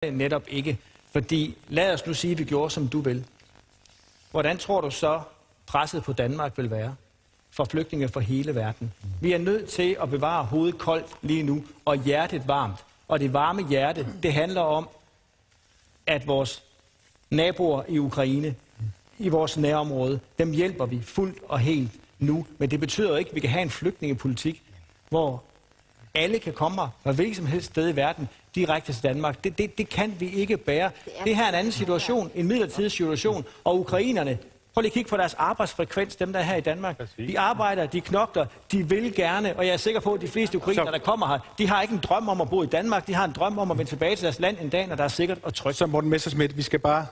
netop ikke. Fordi lad os nu sige, at vi gjorde, som du vil. Hvordan tror du så, presset på Danmark vil være for flygtninge fra hele verden? Vi er nødt til at bevare hovedet koldt lige nu, og hjertet varmt. Og det varme hjerte, det handler om, at vores naboer i Ukraine, i vores nærområde, dem hjælper vi fuldt og helt nu. Men det betyder jo ikke, at vi kan have en flygtningepolitik, hvor alle kan komme fra hvilket som helst sted i verden direkte til Danmark. Det kan vi ikke bære. Det her er en anden situation, en midlertidig situation, og ukrainerne, prøv lige at kigge på deres arbejdsfrekvens, dem der er her i Danmark. De arbejder, de knokler, de vil gerne, og jeg er sikker på, at de fleste ukrainere, der kommer her, de har ikke en drøm om at bo i Danmark, de har en drøm om at vende tilbage til deres land en dag, når der er sikkert og trygt. Så Morten Messerschmidt, vi skal bare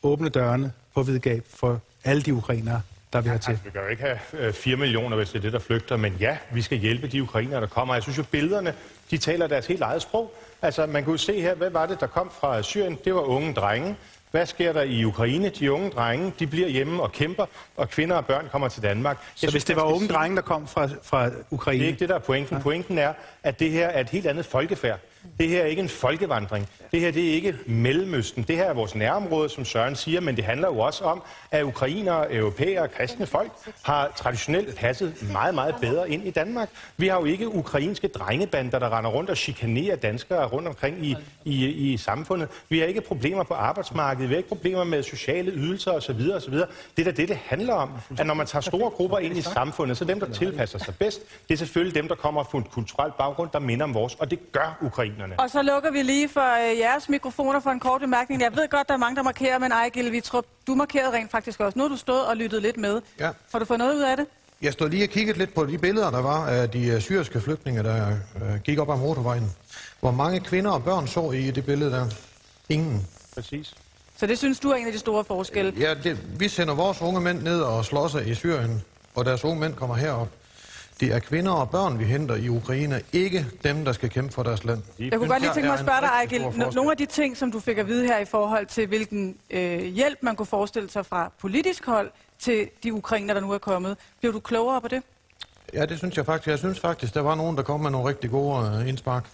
åbne dørene på vid gab for alle de ukrainere, der vil have til. Vi kan jo ikke have 4 millioner, hvis det er det, der flygter, men ja, vi skal hjælpe de ukrainere, der kommer. Jeg synes jo, billederne, de taler deres helt eget sprog. Altså, man kunne se her, hvad var det, der kom fra Syrien? Det var unge drenge. Hvad sker der i Ukraine? De unge drenge, de bliver hjemme og kæmper, og kvinder og børn kommer til Danmark. Så hvis det var unge drenge, der kom fra Ukraine? Det er ikke det, der er pointen. Ja. Pointen er, at det her er et helt andet folkefærd. Det her er ikke en folkevandring. Det her det er ikke Mellemøsten. Det her er vores nærområde, som Søren siger, men det handler jo også om, at ukrainere, europæere og kristne folk har traditionelt passet meget, meget bedre ind i Danmark. Vi har jo ikke ukrainske drengebander, der render rundt og chikanerer danskere rundt omkring i samfundet. Vi har ikke problemer på arbejdsmarkedet. Vi har ikke problemer med sociale ydelser osv. osv. Det er da det handler om. At når man tager store grupper ind i samfundet, så dem, der tilpasser sig bedst, det er selvfølgelig dem, der kommer fra en kulturel baggrund, der minder om vores, og det gør Ukraine. Og så lukker vi lige for jeres mikrofoner for en kort bemærkning. Jeg ved godt, der er mange, der markerer, men Ejgil Vittrup, du markerede rent faktisk også. Nu har du stået og lyttet lidt med. Ja. Får du fået noget ud af det? Jeg stod lige og kiggede lidt på de billeder, der var af de syriske flygtninge, der gik op ad motorvejen. Hvor mange kvinder og børn så I det billede der? Ingen. Præcis. Så det synes du er en af de store forskelle? Ja, vi sender vores unge mænd ned og slår sig i Syrien, og deres unge mænd kommer herop. Det er kvinder og børn, vi henter i Ukraine, ikke dem, der skal kæmpe for deres land. Jeg kunne godt lige tænke mig at spørge dig, Ejgil. Nogle af de ting, som du fik at vide her i forhold til, hvilken hjælp man kunne forestille sig fra politisk hold til de ukrainer, der nu er kommet. Bliver du klogere på det? Ja, det synes jeg faktisk. Jeg synes faktisk, der var nogen, der kom med nogle rigtig gode indspark.